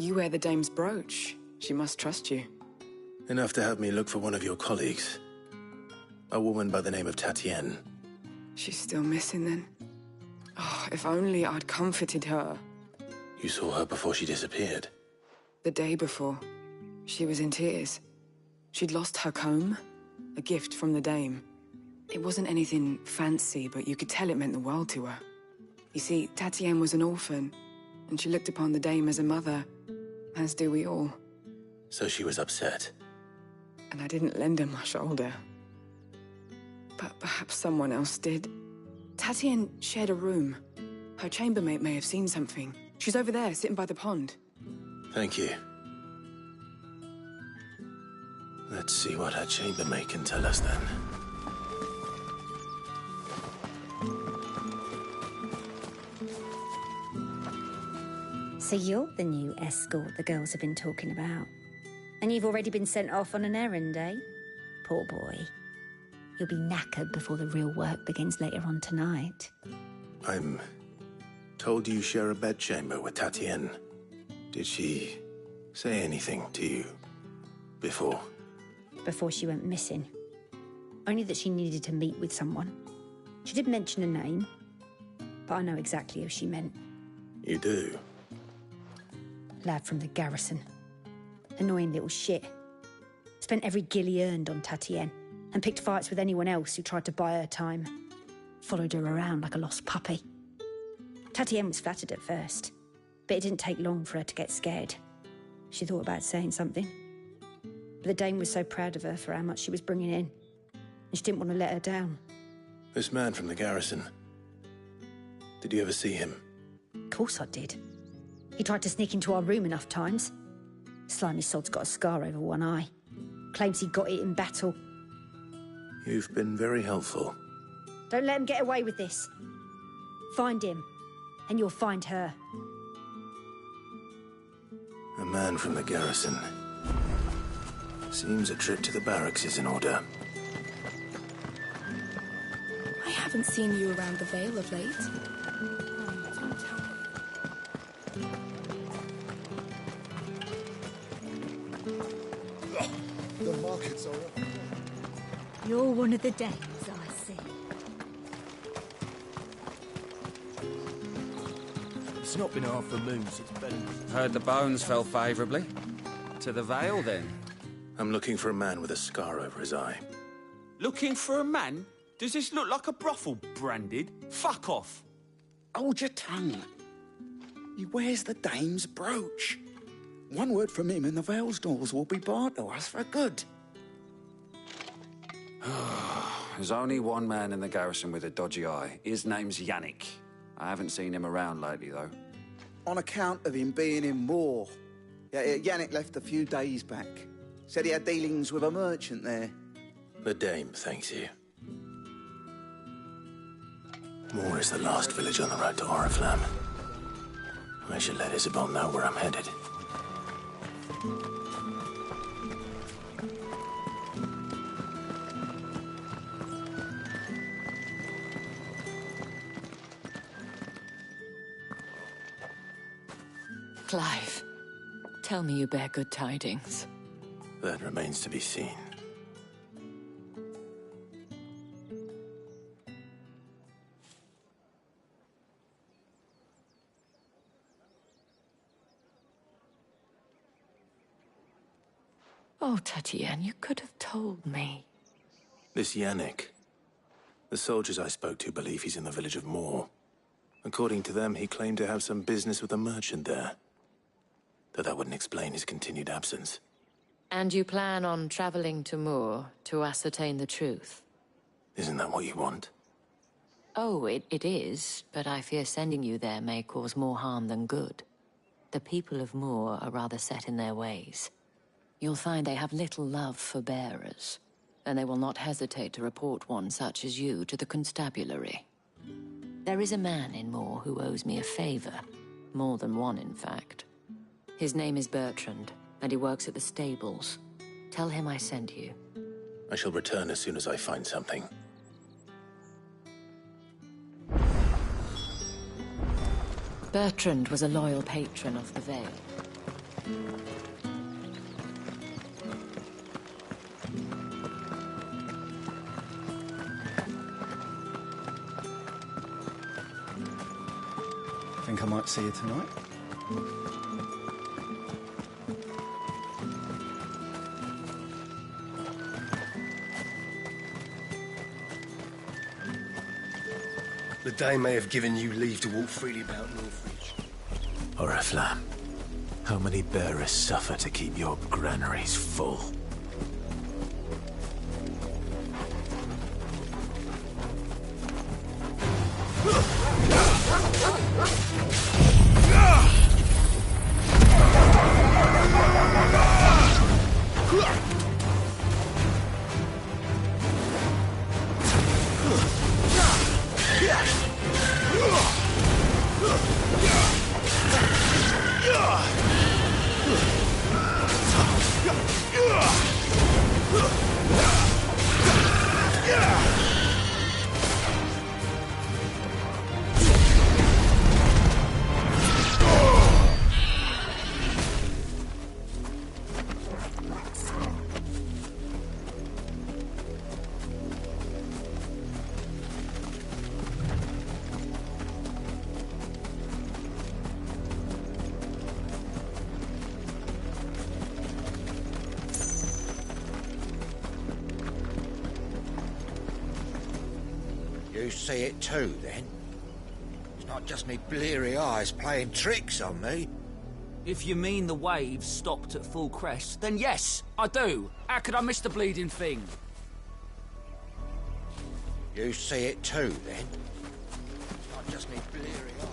You wear the dame's brooch. She must trust you. Enough to have me look for one of your colleagues. A woman by the name of Tatienne. She's still missing then. Oh, if only I'd comforted her. You saw her before she disappeared? The day before. She was in tears. She'd lost her comb, a gift from the dame. It wasn't anything fancy, but you could tell it meant the world to her. You see, Tatienne was an orphan, and she looked upon the dame as a mother, as do we all. So she was upset. And I didn't lend her my shoulder. But perhaps someone else did. Tatienne shared a room. Her chambermaid may have seen something. She's over there, sitting by the pond. Thank you. Let's see what her chambermaid can tell us then. So you're the new escort the girls have been talking about. And you've already been sent off on an errand, eh? Poor boy. You'll be knackered before the real work begins later on tonight. I'm told you share a bedchamber with Tatienne. Did she say anything to you before? Before she went missing. Only that she needed to meet with someone. She did mention a name, but I know exactly who she meant. You do? Lad from the garrison. Annoying little shit. Spent every guil he earned on Tatienne and picked fights with anyone else who tried to buy her time. Followed her around like a lost puppy. Tatienne was flattered at first, but it didn't take long for her to get scared. She thought about saying something. But the dame was so proud of her for how much she was bringing in, and she didn't want to let her down. This man from the garrison. Did you ever see him? Of course I did. He tried to sneak into our room enough times. Slimy sod's got a scar over one eye. Claims he got it in battle. You've been very helpful. Don't let him get away with this. Find him, and you'll find her. A man from the garrison. Seems a trip to the barracks is in order. I haven't seen you around the Vale of late. The markets are up. You're one of the dames, I see. It's not been half a moon since Bellingham. Heard the bones fell favourably. To the Vale, then? I'm looking for a man with a scar over his eye. Looking for a man? Does this look like a brothel branded? Fuck off! Hold your tongue. He wears the dame's brooch. One word from him and the Vale's doors will be barred to us for good. There's only one man in the garrison with a dodgy eye. His name's Yannick. I haven't seen him around lately, though. On account of him being in war. Yeah, Yannick left a few days back. Said he had dealings with a merchant there. The dame thanks you. Moor is the last village on the road to Oriflamme. I should let Isabel know where I'm headed. Clive, tell me you bear good tidings. That remains to be seen. Oh, Tatienne, you could have told me. This Yannick. The soldiers I spoke to believe he's in the village of Moor. According to them, he claimed to have some business with a merchant there. Though that wouldn't explain his continued absence. And you plan on traveling to Moor to ascertain the truth? Isn't that what you want? Oh, it is, but I fear sending you there may cause more harm than good. The people of Moor are rather set in their ways. You'll find they have little love for bearers, and they will not hesitate to report one such as you to the constabulary. There is a man in Moor who owes me a favor. More than one, in fact. His name is Bertrand, and he works at the stables. Tell him I sent you. I shall return as soon as I find something. Bertrand was a loyal patron of the Vale. Think I might see you tonight? The Dame may have given you leave to walk freely about Northreach. Oriflamme, how many bearers suffer to keep your granaries full? You see it too, then? It's not just me bleary eyes playing tricks on me. If you mean the waves stopped at full crest, then yes, I do. How could I miss the bleeding thing? You see it too, then? It's not just me bleary eyes.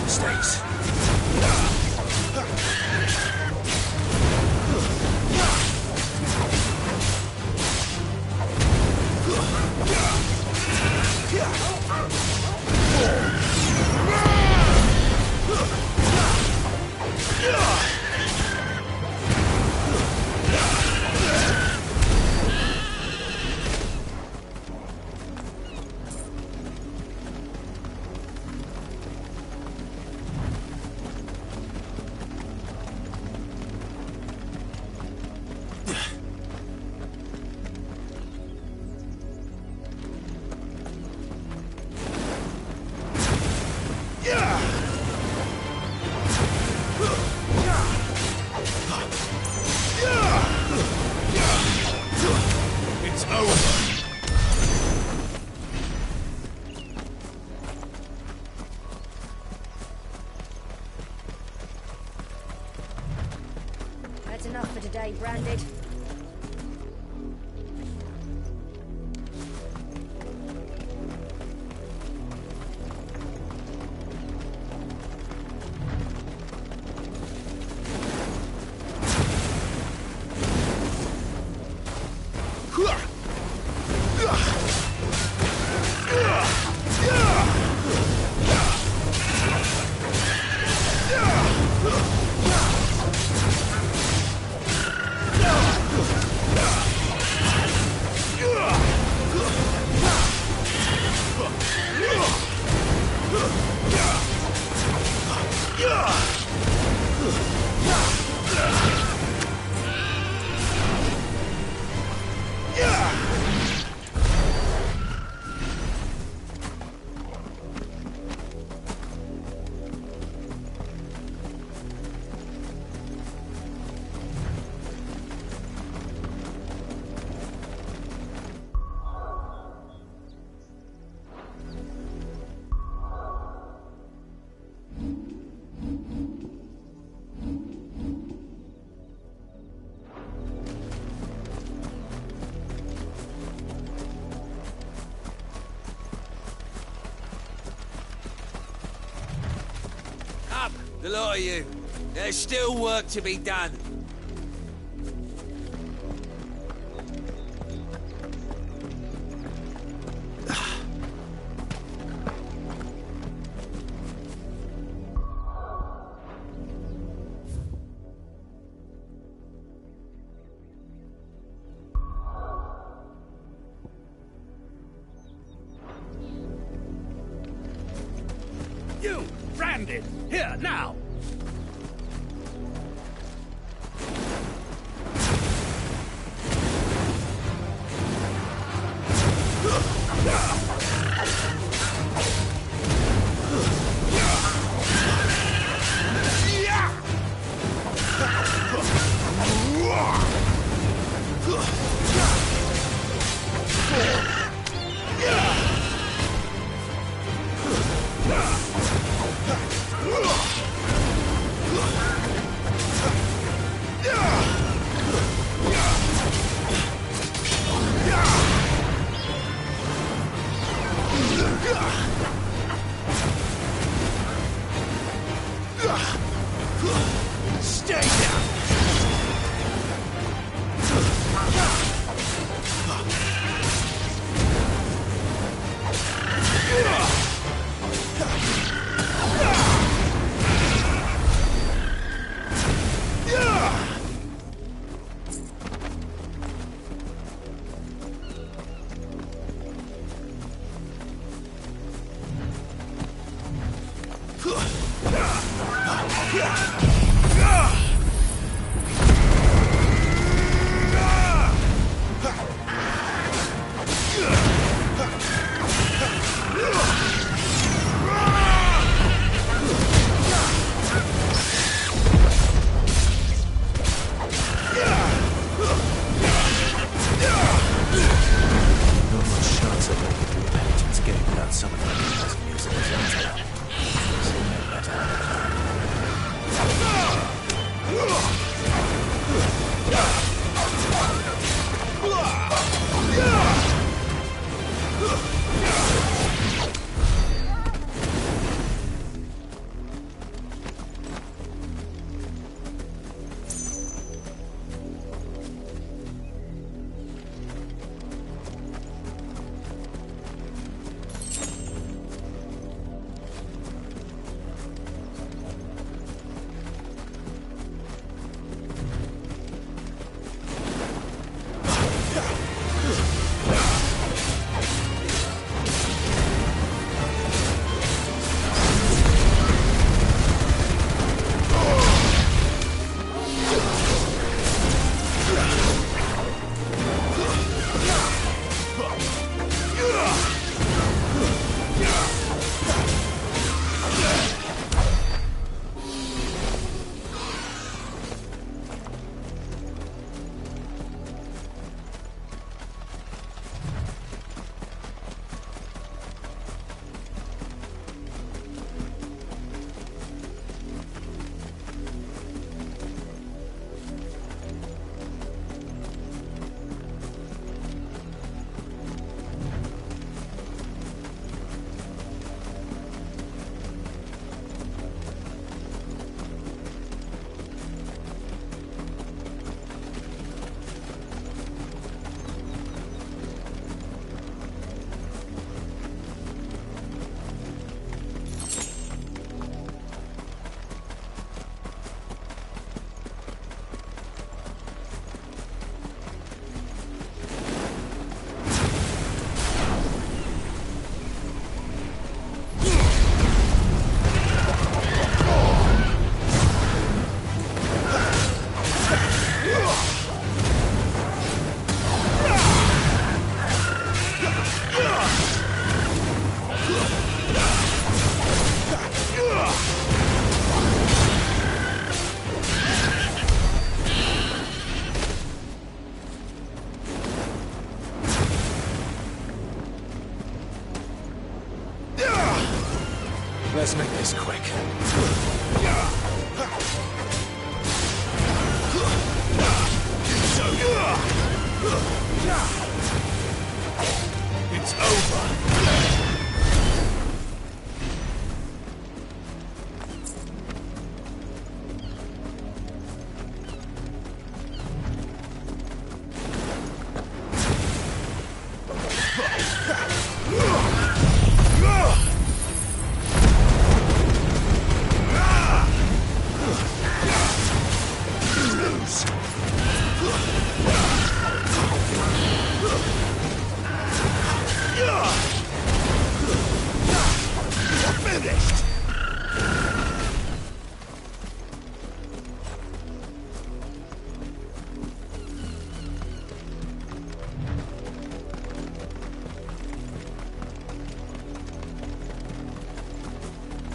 Mistakes. It's over. That's enough for today, Branded. The lot of you. There's still work to be done. You, Branded, here, now! Let's make this quick. It's over.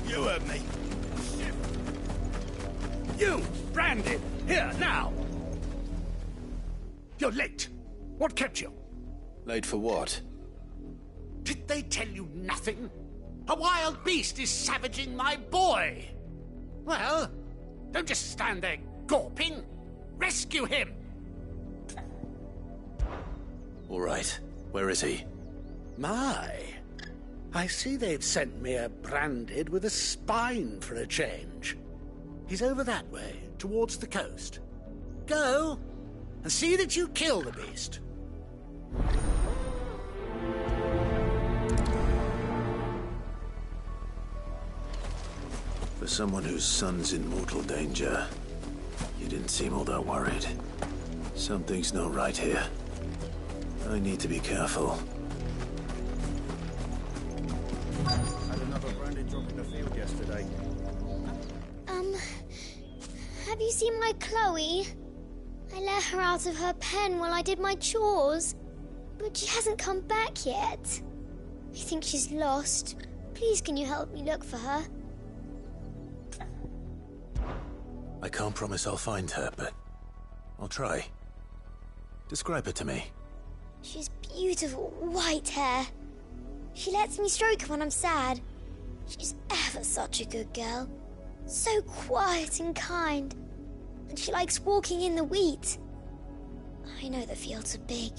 You heard me. You, branded, here, now. You're late. What kept you? Late for what? Did they tell you nothing? A wild beast is savaging my boy. Well, don't just stand there gawping. Rescue him. All right. Where is he? My. I see they've sent me a branded with a spine for a change. He's over that way, towards the coast. Go, and see that you kill the beast. For someone whose son's in mortal danger, you didn't seem all that worried. Something's not right here. I need to be careful. Had another branded drop in the field yesterday. Have you seen my Chloe? I let her out of her pen while I did my chores, but she hasn't come back yet. I think she's lost. Please, can you help me look for her? I can't promise I'll find her, but I'll try. Describe her to me. She's beautiful white hair. She lets me stroke her when I'm sad. She's ever such a good girl. So quiet and kind. And she likes walking in the wheat. I know the fields are big,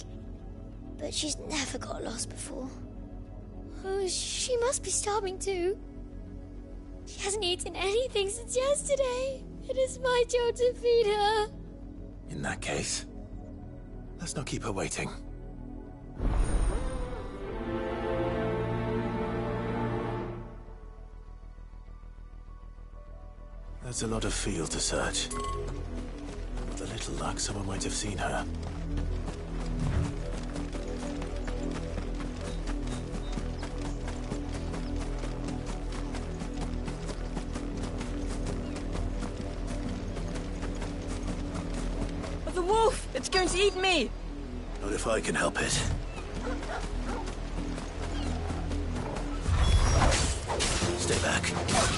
but she's never got lost before. Oh, she must be starving too. She hasn't eaten anything since yesterday. It is my job to feed her. In that case, let's not keep her waiting. That's a lot of field to search. With a little luck, someone might have seen her. The wolf! It's going to eat me! Not if I can help it. Stay back.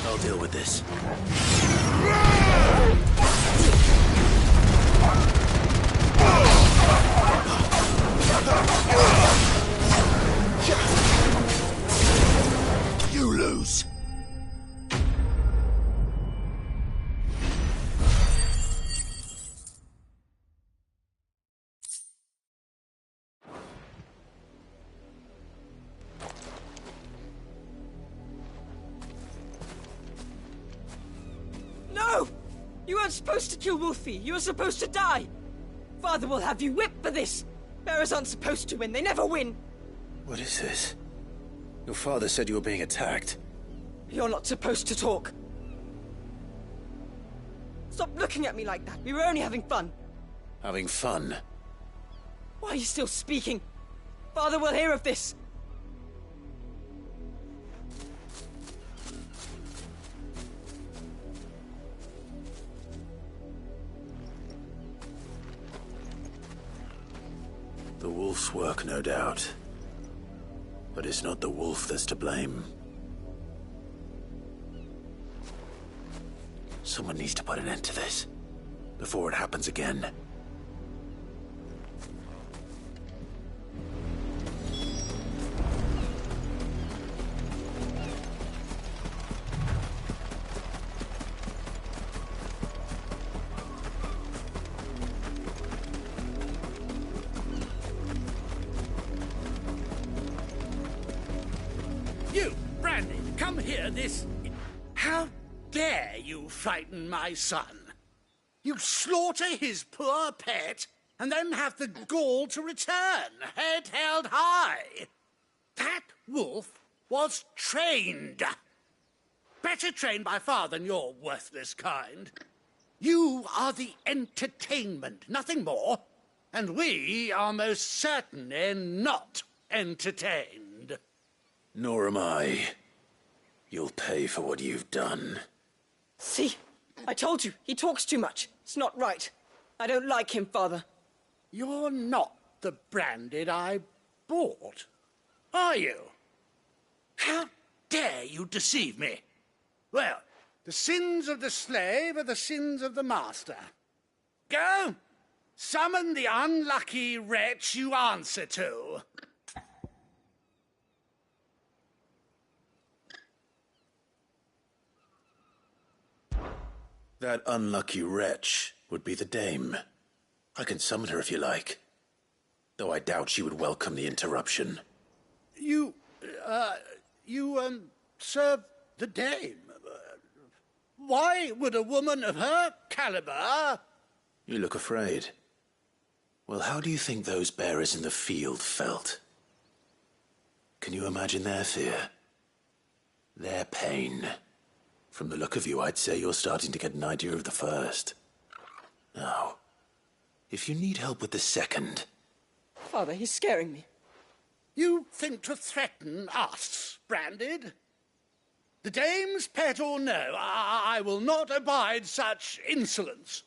I'll deal with this. You lose. No! You weren't supposed to kill Wolfie. You were supposed to die. Father will have you whipped for this. Bearers aren't supposed to win. They never win. What is this? Your father said you were being attacked. You're not supposed to talk. Stop looking at me like that. We were only having fun. Having fun? Why are you still speaking? Father will hear of this. The wolf's work, no doubt. But it's not the wolf that's to blame. Someone needs to put an end to this, before it happens again. come here this... How dare you frighten my son? You slaughter his poor pet, and then have the gall to return, head held high. That wolf was trained. Better trained by far than your worthless kind. You are the entertainment, nothing more. And we are most certainly not entertained. Nor am I. You'll pay for what you've done. See? I told you, he talks too much. It's not right. I don't like him, Father. You're not the branded I bought, are you? How dare you deceive me? Well, the sins of the slave are the sins of the master. Go! Summon the unlucky wretch you answer to. That unlucky wretch would be the dame. I can summon her if you like. Though I doubt she would welcome the interruption. You serve the dame. Why would a woman of her caliber... You look afraid. Well, how do you think those bearers in the field felt? Can you imagine their fear? Their pain? From the look of you, I'd say you're starting to get an idea of the first. Now, if you need help with the second... Father, he's scaring me. You think to threaten us, Branded? The dame's pet or no, I will not abide such insolence.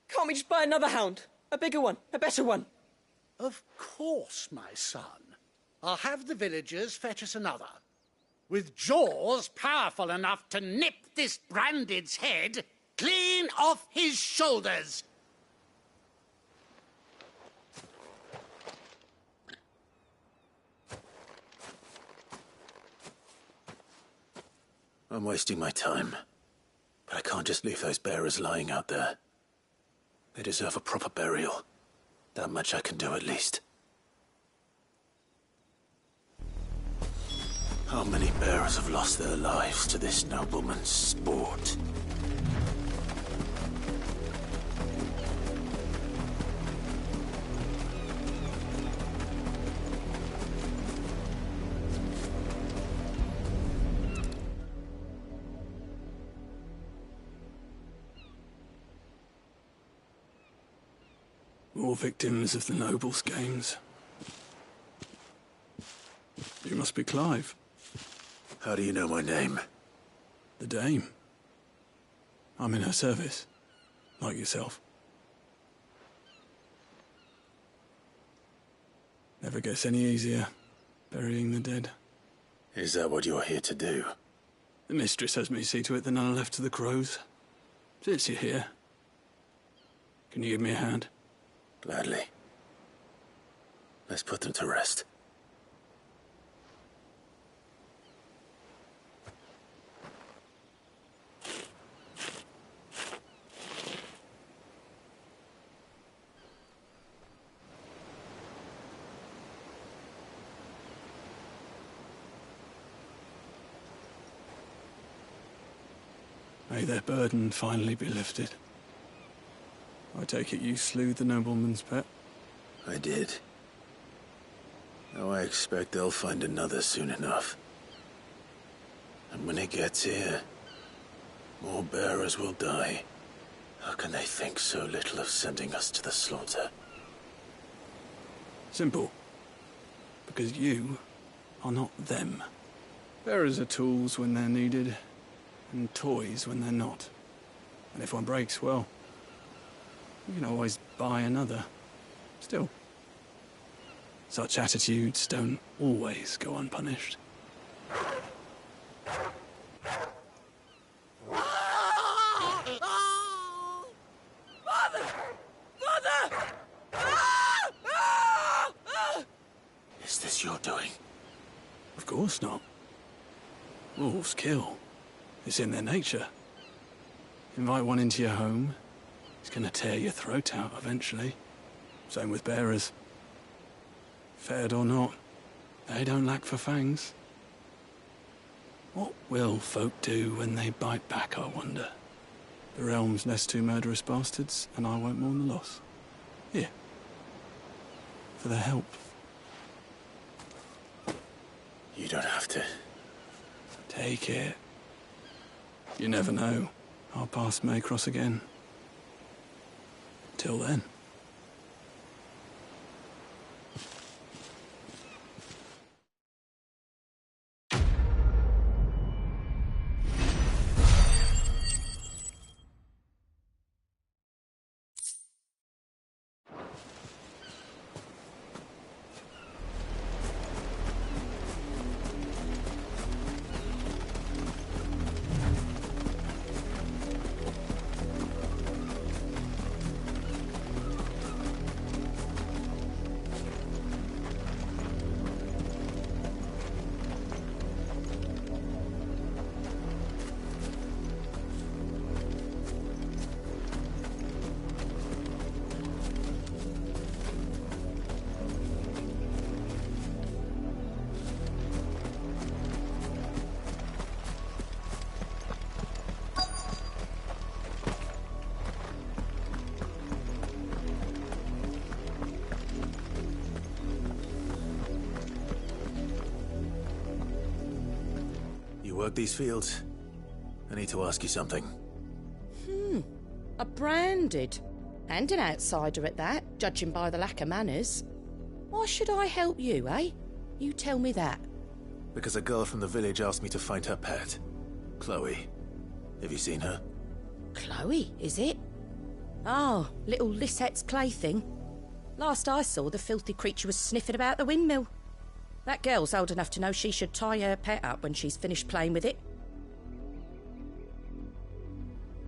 Can't we just buy another hound? A bigger one, a better one. Of course, my son. I'll have the villagers fetch us another. With jaws powerful enough to nip this Branded's head clean off his shoulders. I'm wasting my time. But I can't just leave those bearers lying out there. They deserve a proper burial. That much I can do at least. How many bearers have lost their lives to this nobleman's sport? More victims of the nobles' games. You must be Clive. How do you know my name? The Dame. I'm in her service, like yourself. Never gets any easier, burying the dead. Is that what you're here to do? The mistress has me see to it that none are left to the crows. Since you're here, can you give me a hand? Gladly. Let's put them to rest. May their burden finally be lifted. I take it you slew the nobleman's pet? I did. Now I expect they'll find another soon enough. And when it gets here, more bearers will die. How can they think so little of sending us to the slaughter? Simple. Because you are not them. Bearers are tools when they're needed, and toys when they're not. And if one breaks, well, you can always buy another. Still, such attitudes don't always go unpunished. Father! Father! Is this your doing? Of course not. Wolves kill. It's in their nature. Invite one into your home, he's gonna tear your throat out eventually. Same with bearers. Fed or not, they don't lack for fangs. What will folk do when they bite back, I wonder? The realm's less two murderous bastards, and I won't mourn the loss. Here. For their help. You don't have to. Take it. You never know. Our paths may cross again. Till then. Work these fields? I need to ask you something. A branded. And an outsider at that, judging by the lack of manners. Why should I help you, eh? You tell me that. Because a girl from the village asked me to find her pet. Chloe. Have you seen her? Chloe, is it? Oh, little Lisette's plaything. Last I saw, the filthy creature was sniffing about the windmill. That girl's old enough to know she should tie her pet up when she's finished playing with it.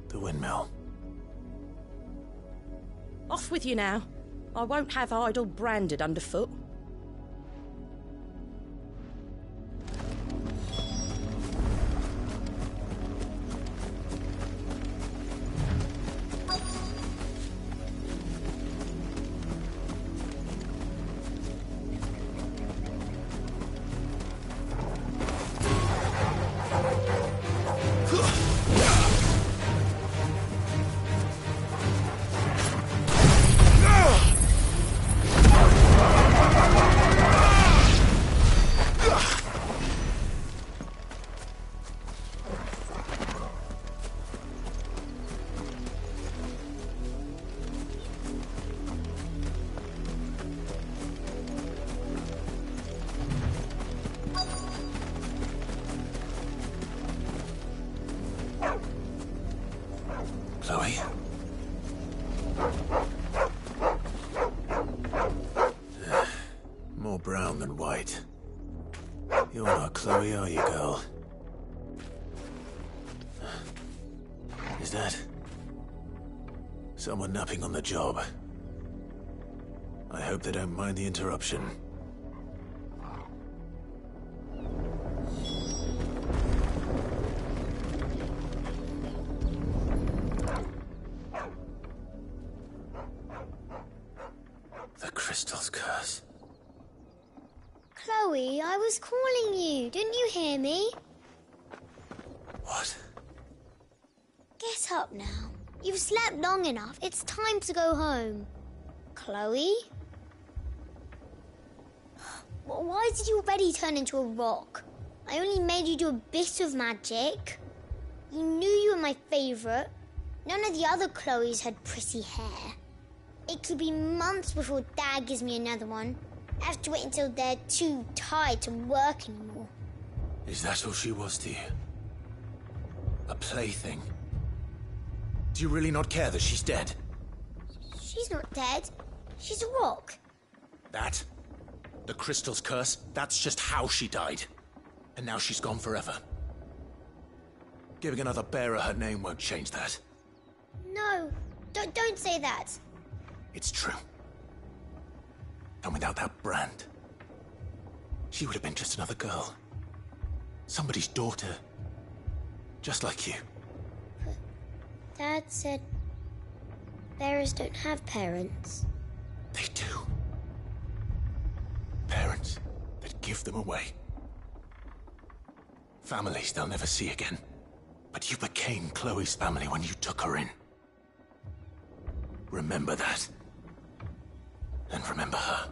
The windmill. Off with you now. I won't have idle branded underfoot. Chloe? More brown than white. You're not Chloe, are you, girl? Is that someone napping on the job? I hope they don't mind the interruption. The crystal's curse. Chloe, I was calling you. Didn't you hear me? What? Get up now. You've slept long enough. It's time to go home. Chloe? Why did you already turn into a rock? I only made you do a bit of magic. You knew you were my favourite. None of the other Chloes had pretty hair. It could be months before Dad gives me another one. I have to wait until they're too tired to work anymore. Is that all she was to you? A plaything? Do you really not care that she's dead? She's not dead. She's a rock. That? The crystal's curse? That's just how she died. And now she's gone forever. Giving another bearer her name won't change that. No, don't say that. It's true. And without that brand, she would have been just another girl. Somebody's daughter. Just like you. But Dad said bearers don't have parents. They do. Parents that give them away. Families they'll never see again. But you became Chloe's family when you took her in. Remember that. And remember her.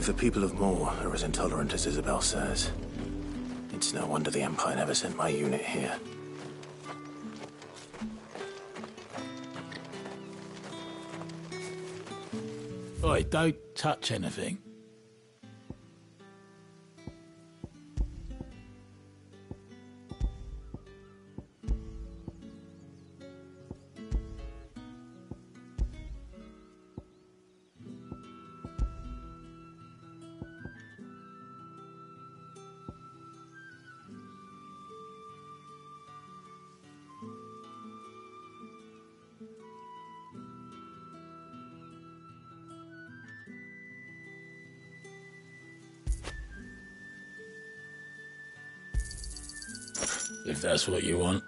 If the people of Moor are as intolerant as Isabel says, it's no wonder the Empire never sent my unit here. Oi, don't touch anything. If that's what you want.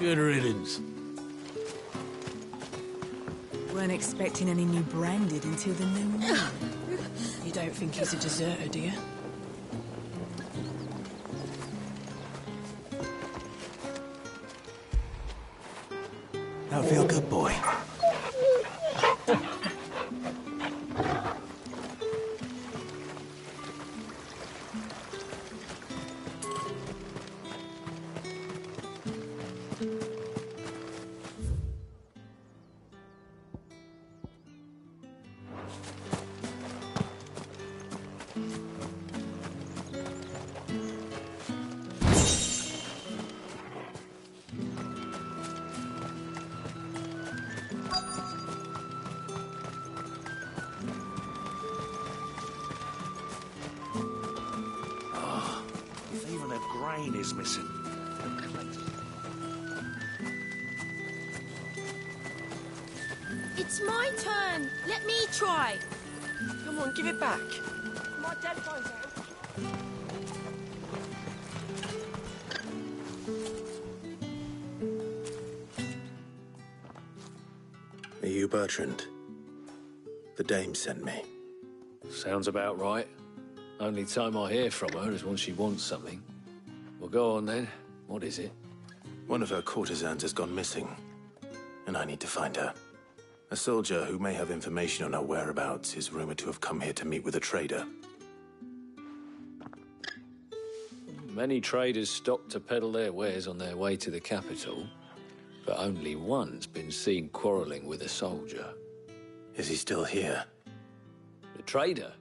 Good riddance. Weren't expecting any new branded until the new moon. You don't think he's a deserter, do you? Now feel good, boy. chain is missing. It's my turn. Let me try. Come on, give it back. My dad finds out. Are you Bertrand? The dame sent me. Sounds about right. Only time I hear from her is when she wants something. Well, go on then. What is it? One of her courtesans has gone missing, and I need to find her. A soldier who may have information on her whereabouts is rumored to have come here to meet with a trader. Many traders stop to peddle their wares on their way to the capital, but only one's been seen quarrelling with a soldier. Is he still here? The trader?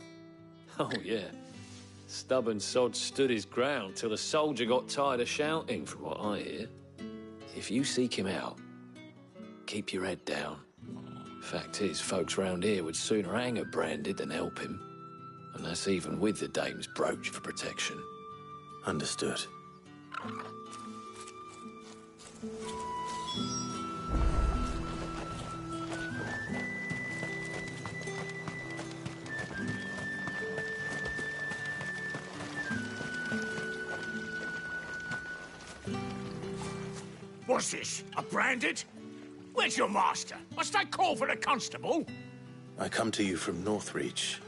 Oh, yeah. Stubborn sod stood his ground till the soldier got tired of shouting, from what I hear. If you seek him out, keep your head down. Fact is, folks round here would sooner hang a branded than help him. And that's even with the dame's brooch for protection. Understood. What's this? A branded? Where's your master? Must I call for a constable? I come to you from Northreach,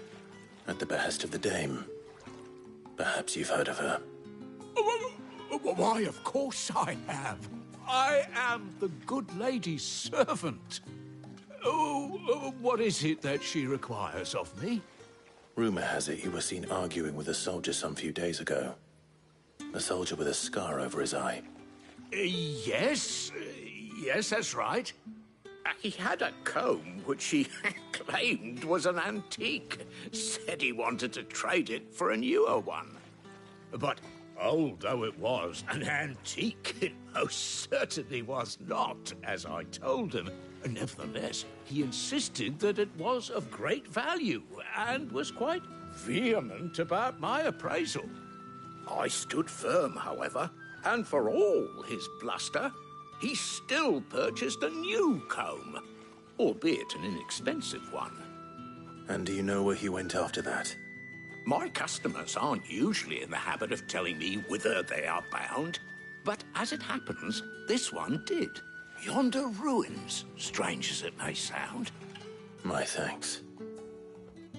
at the behest of the dame. Perhaps you've heard of her. Why, of course I have. I am the good lady's servant. What is it that she requires of me? Rumor has it you were seen arguing with a soldier some few days ago. A soldier with a scar over his eye. Yes, that's right. He had a comb which he claimed was an antique. Said he wanted to trade it for a newer one. But old though it was, an antique it most certainly was not, as I told him. Nevertheless, he insisted that it was of great value and was quite vehement about my appraisal. I stood firm, however, and for all his bluster, he still purchased a new comb, albeit an inexpensive one. And do you know where he went after that? My customers aren't usually in the habit of telling me whither they are bound, but as it happens, this one did. Yonder ruins, strange as it may sound. My thanks.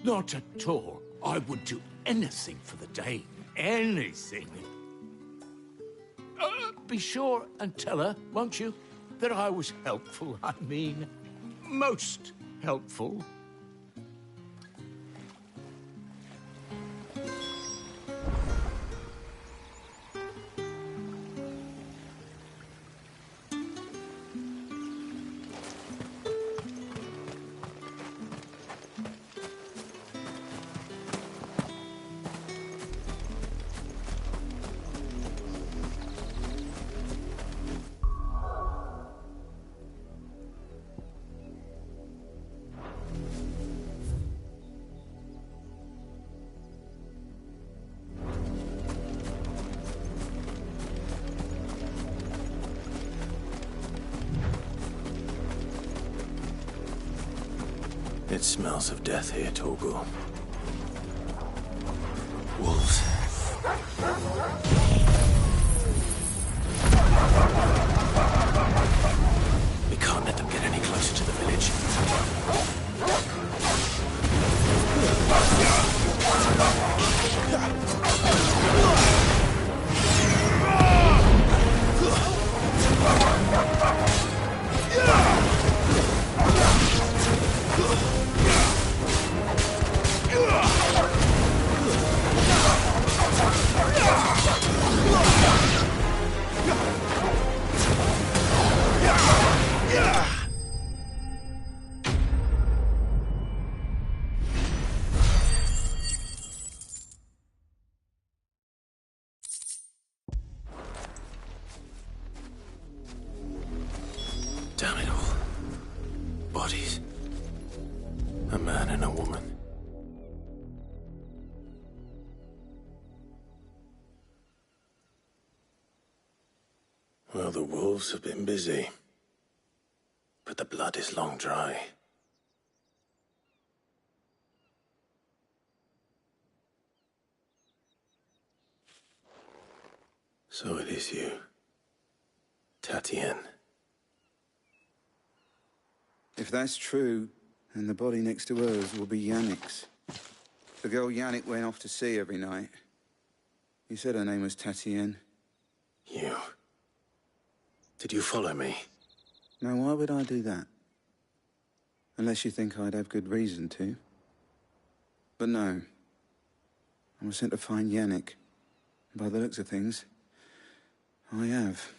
Not at all. I would do anything for the dame. Anything. Be sure and tell her, won't you, that I was helpful. I mean, most helpful. It smells of death here, Torgal. Wolves. We can't let them get any closer to the village. Damn it all. Bodies. A man and a woman. Well, the wolves have been busy. But the blood is long dry. So it is you, Tatienne. If that's true, then the body next to hers will be Yannick's. The girl Yannick went off to sea every night. You said her name was Tatienne. You? Did you follow me? Now, why would I do that? Unless you think I'd have good reason to. But no. I was sent to find Yannick. By the looks of things, I have.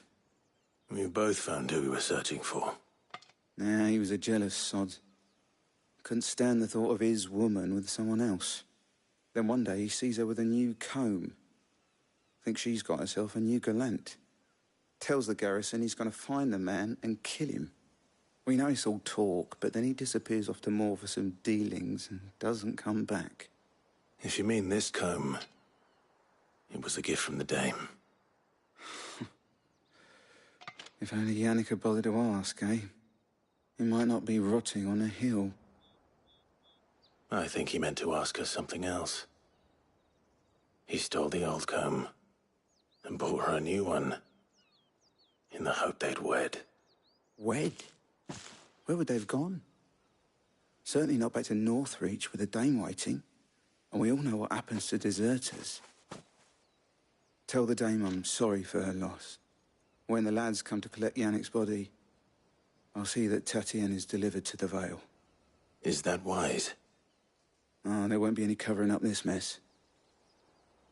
We both found who we were searching for. Nah, he was a jealous sod. Couldn't stand the thought of his woman with someone else. Then one day he sees her with a new comb. Thinks she's got herself a new gallant. Tells the garrison he's going to find the man and kill him. We know it's all talk, but then he disappears off to Moor for some dealings and doesn't come back. If you mean this comb, it was a gift from the dame. If only Yannick had bothered to ask, eh? He might not be rotting on a hill. I think he meant to ask her something else. He stole the old comb and bought her a new one in the hope they'd wed. Wed? Where would they have gone? Certainly not back to Northreach with a dame waiting. And we all know what happens to deserters. Tell the dame I'm sorry for her loss. When the lads come to collect Yannick's body, I'll see that Tatienne is delivered to the Vale. Is that wise? Oh, there won't be any covering up this mess.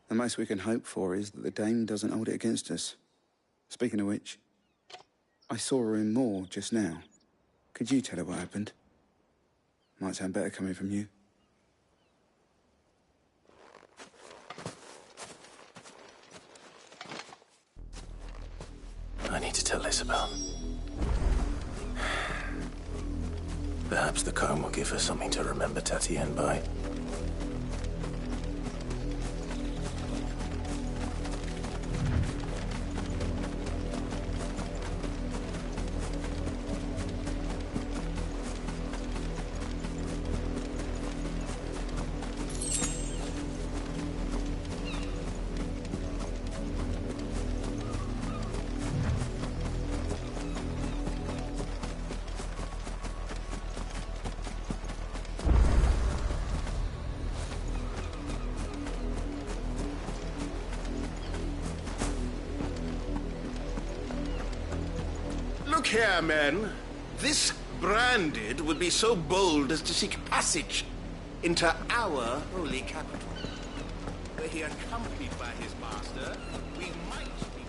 The most we can hope for is that the dame doesn't hold it against us. Speaking of which, I saw her in Moor just now. Could you tell her what happened? Might sound better coming from you. I need to tell Isabel. Perhaps the comb will give her something to remember Tatienne by. Look here, men. This branded would be so bold as to seek passage into our holy capital. Were he accompanied by his master, we might be...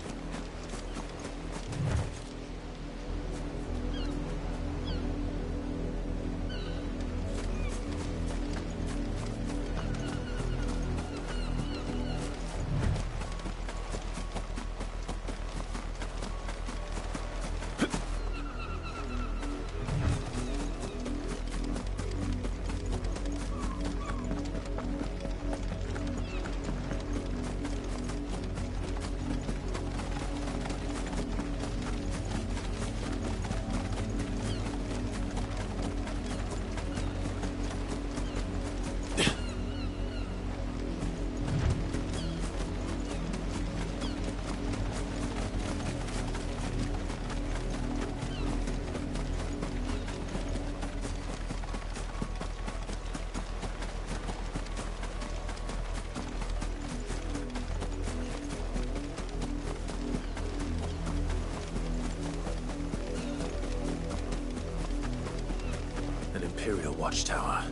Imperial watchtower.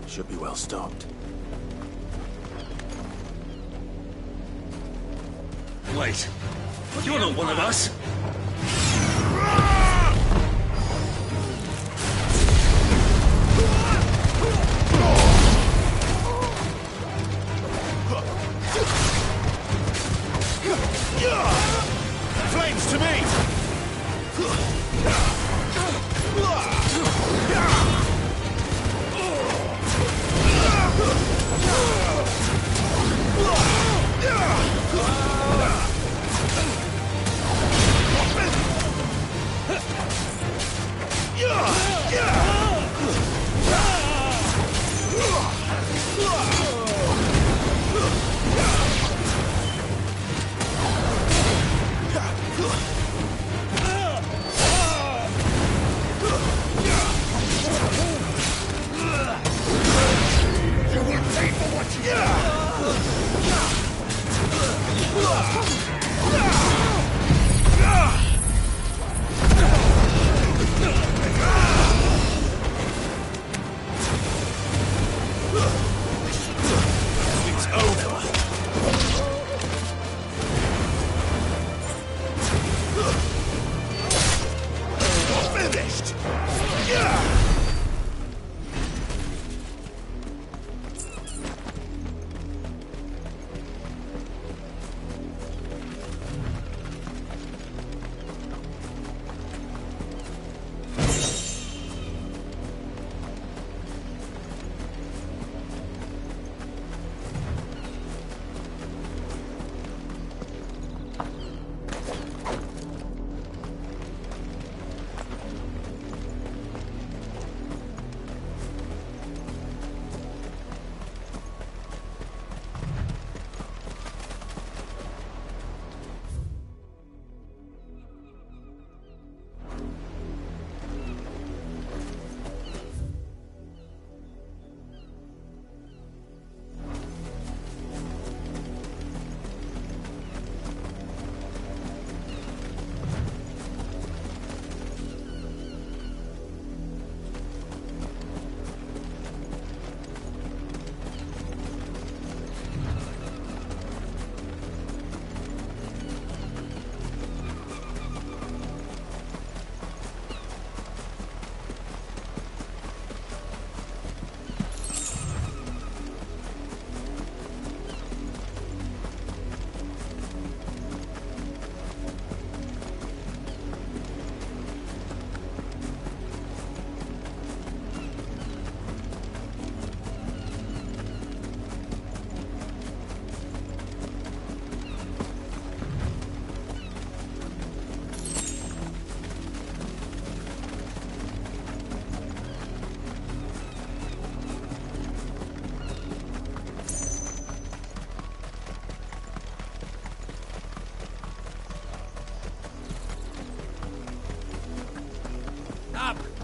Should be well stocked. Wait. You're not one of us. Flames to me!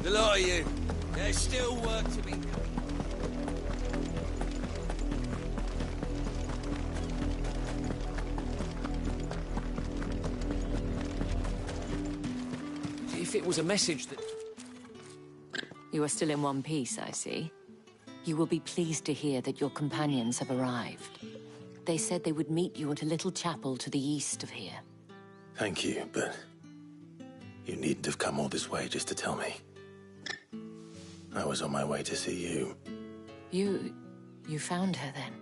the lot of you. There's still work to be done. If it was a message that... You are still in one piece, I see. You will be pleased to hear that your companions have arrived. They said they would meet you at a little chapel to the east of here. Thank you, but you needn't have come all this way just to tell me. I was on my way to see you. You found her then?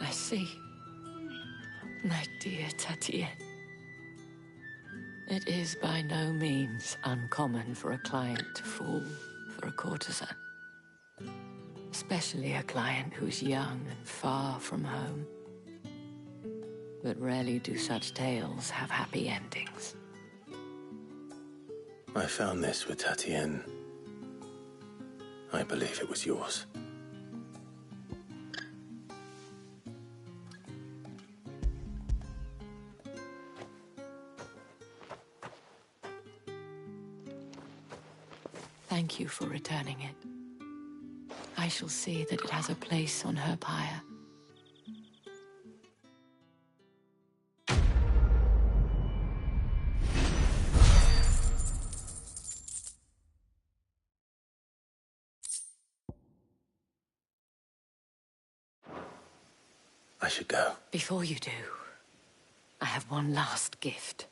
I see. My dear Tatienne. It is by no means uncommon for a client to fall for a courtesan. Especially a client who's young and far from home. But rarely do such tales have happy endings. I found this with Tatienne. I believe it was yours. Thank you for returning it. I shall see that it has a place on her pyre. I should go. Before you do, I have one last gift.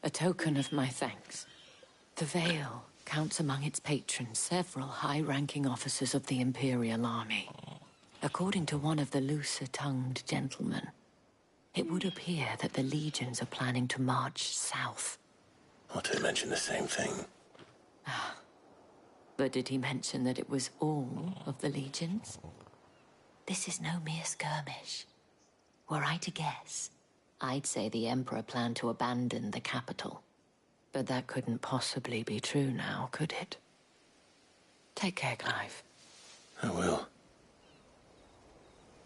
A token of my thanks. The Vale counts among its patrons several high-ranking officers of the Imperial Army. According to one of the looser-tongued gentlemen, it would appear that the legions are planning to march south. Not to mention the same thing. But did he mention that it was all of the legions? This is no mere skirmish. Were I to guess, I'd say the Emperor planned to abandon the capital. But that couldn't possibly be true now, could it? Take care, Clive. I will.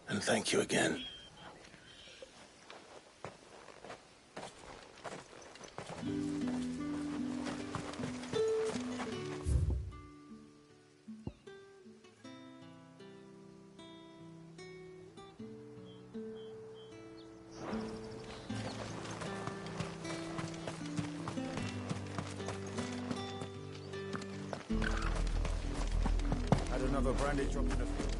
And thank you again. Had another brandy dropped in the field.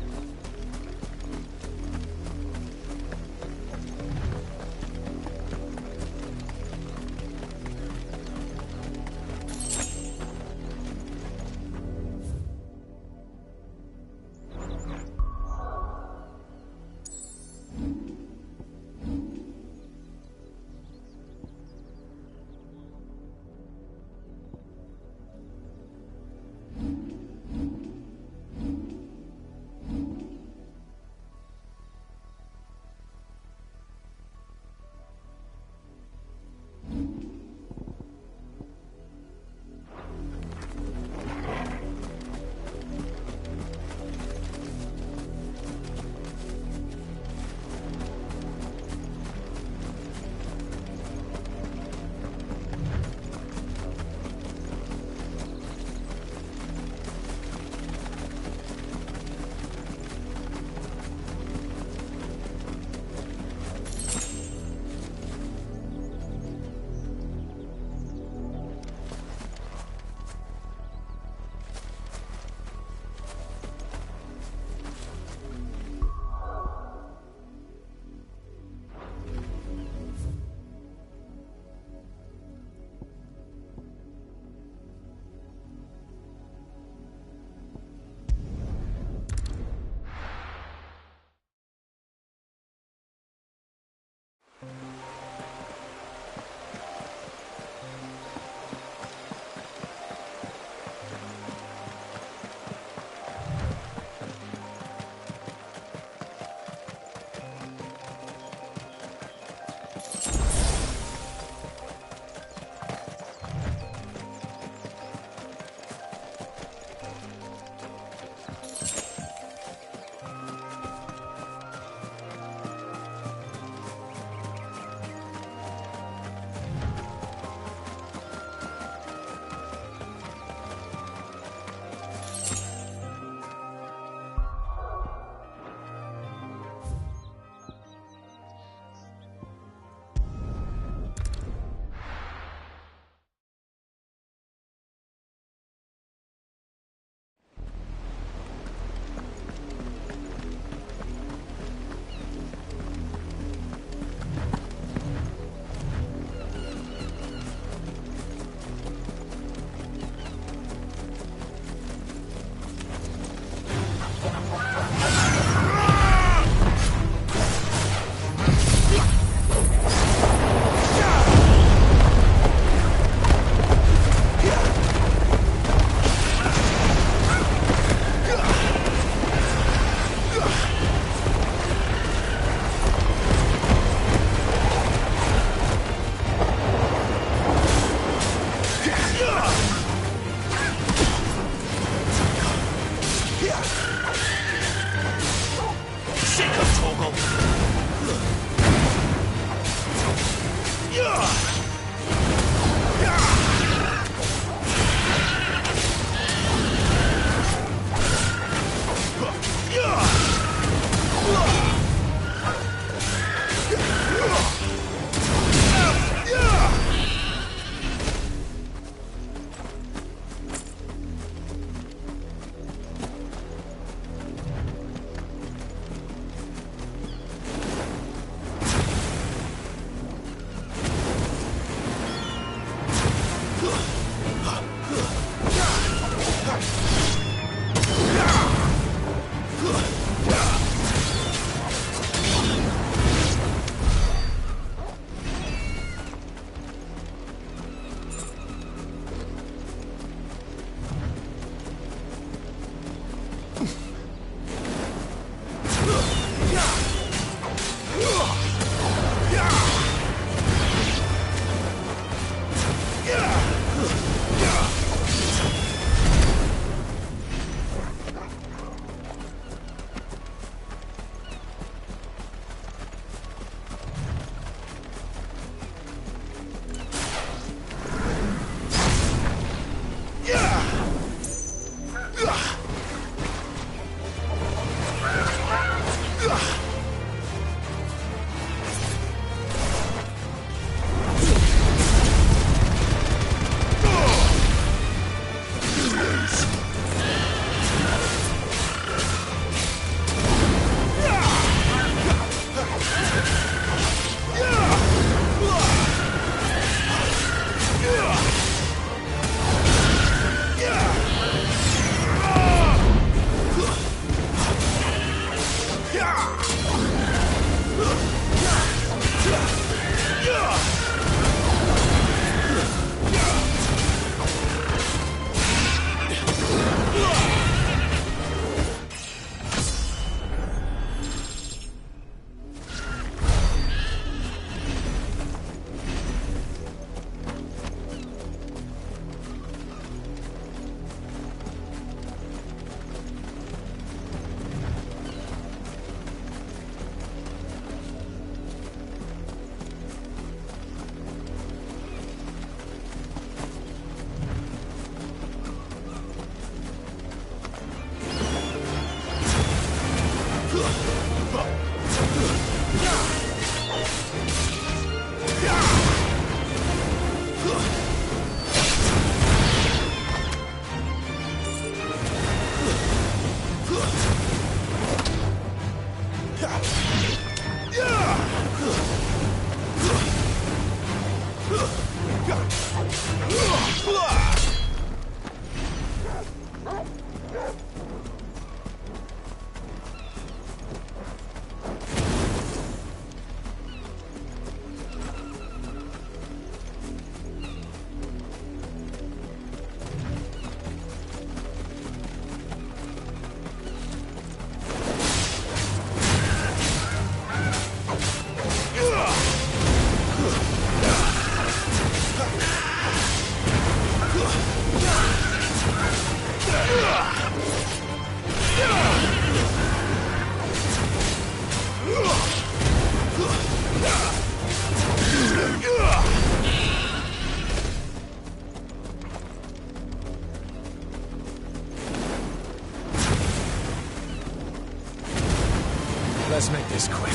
Let's make this quick.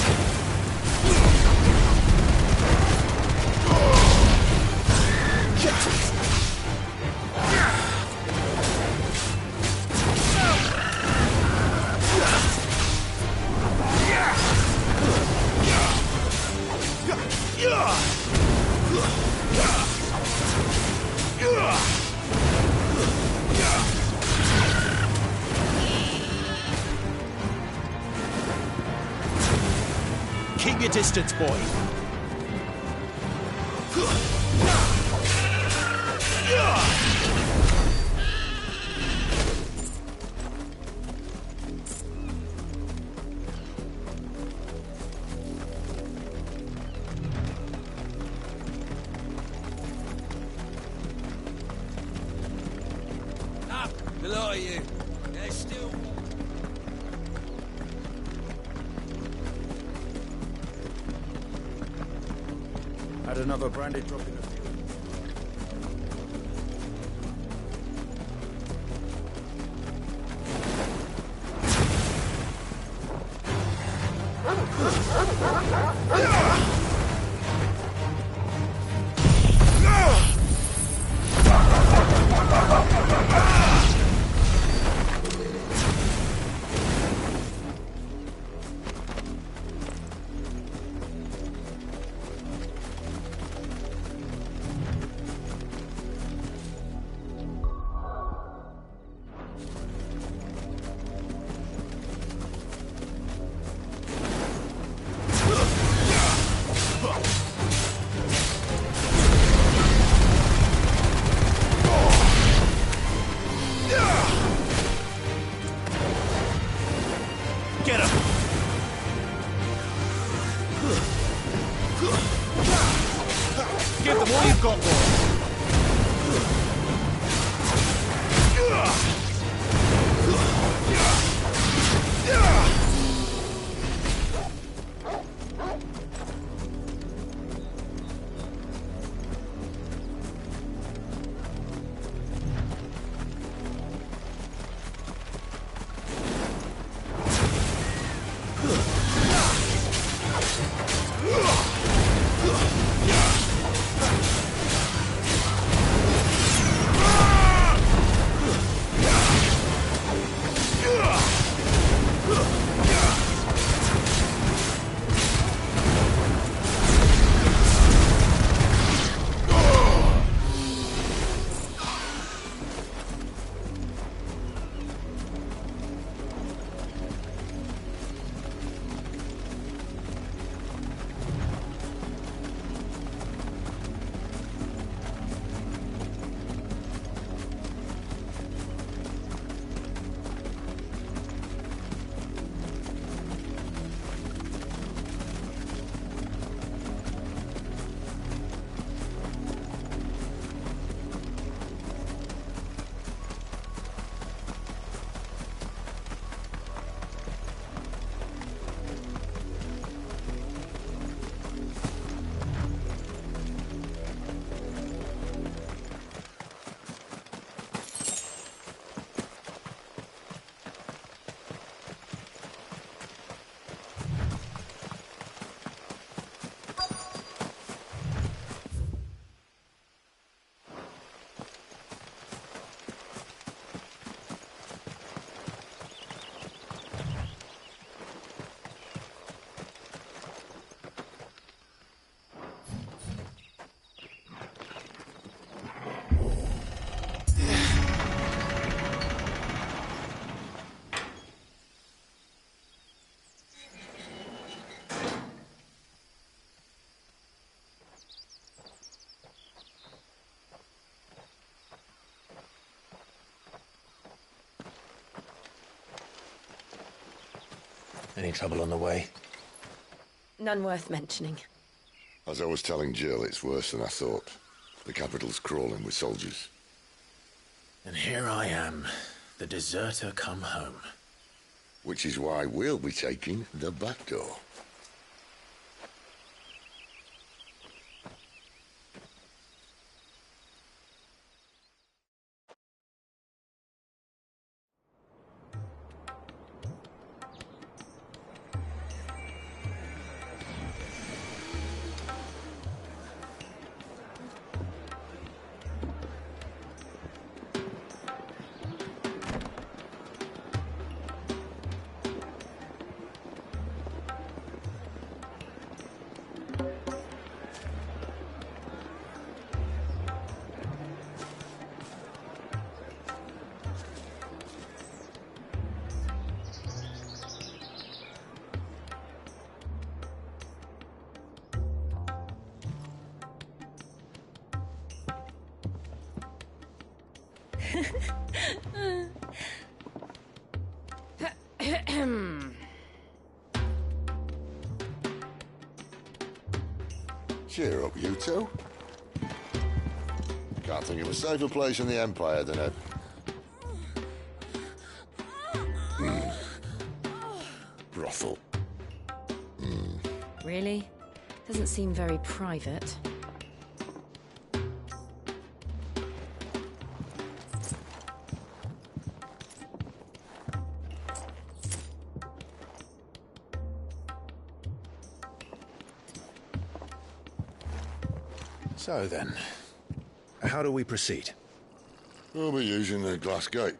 Keep your distance, boy. Up, the lot of you. There's still... Had another branded drop in the field. Get him! Give them all you've got, boy. Any trouble on the way? None worth mentioning. As I was telling Jill, it's worse than I thought. The capital's crawling with soldiers. And here I am, the deserter come home. Which is why we'll be taking the back door. Cheer up, you two. Can't think of a safer place in the Empire than a... brothel. Really? Doesn't seem very private. So then, how do we proceed? We'll be using the glass gate.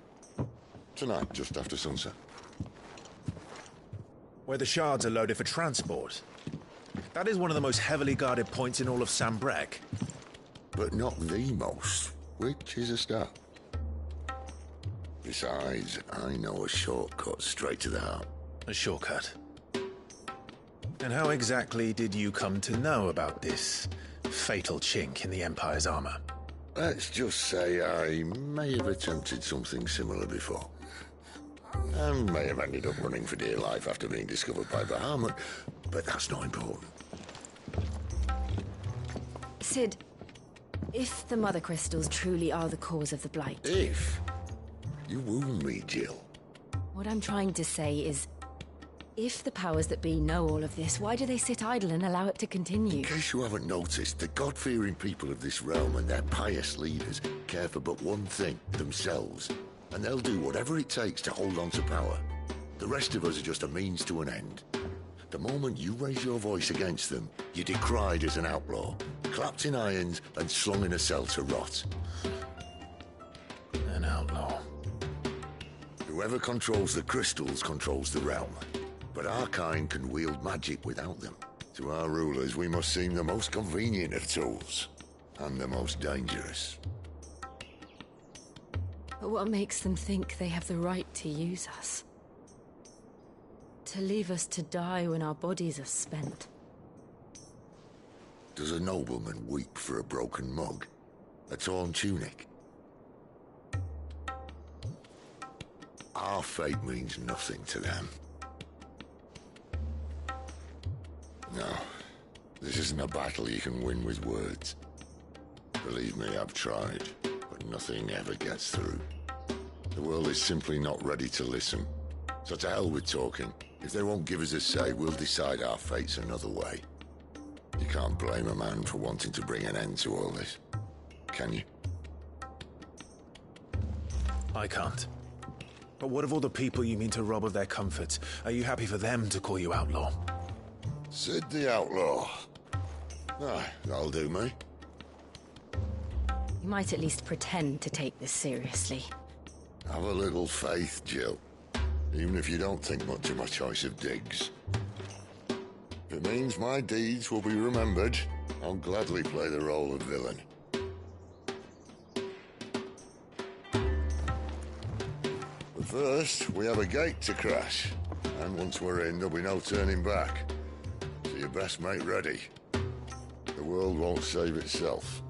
Tonight, just after sunset. Where the shards are loaded for transport. That is one of the most heavily guarded points in all of Sambrec. But not the most, which is a start. Besides, I know a shortcut straight to the heart. A shortcut? And how exactly did you come to know about this fatal chink in the Empire's armor? Let's just say I may have attempted something similar before. And may have ended up running for dear life after being discovered by Bahamut, but that's not important. Sid, if the Mother Crystals truly are the cause of the Blight... If? You wound me, Jill. What I'm trying to say is, if the powers that be know all of this, why do they sit idle and allow it to continue? In case you haven't noticed, the God-fearing people of this realm and their pious leaders care for but one thing, themselves. And they'll do whatever it takes to hold on to power. The rest of us are just a means to an end. The moment you raise your voice against them, you're decried as an outlaw, clapped in irons and slung in a cell to rot. An outlaw. Whoever controls the crystals controls the realm. But our kind can wield magic without them. To our rulers, we must seem the most convenient of tools. And the most dangerous. But what makes them think they have the right to use us? To leave us to die when our bodies are spent? Does a nobleman weep for a broken mug? A torn tunic? Our fate means nothing to them. No, this isn't a battle you can win with words. Believe me, I've tried, but nothing ever gets through. The world is simply not ready to listen. So to hell with talking. If they won't give us a say, we'll decide our fates another way. You can't blame a man for wanting to bring an end to all this, can you? I can't. But what of all the people you mean to rob of their comforts? Are you happy for them to call you outlaw? Sid the Outlaw. Ah, that'll do me. You might at least pretend to take this seriously. Have a little faith, Jill. Even if you don't think much of my choice of digs. If it means my deeds will be remembered, I'll gladly play the role of villain. But first, we have a gate to crash. And once we're in, there'll be no turning back. So you best make ready. The world won't save itself.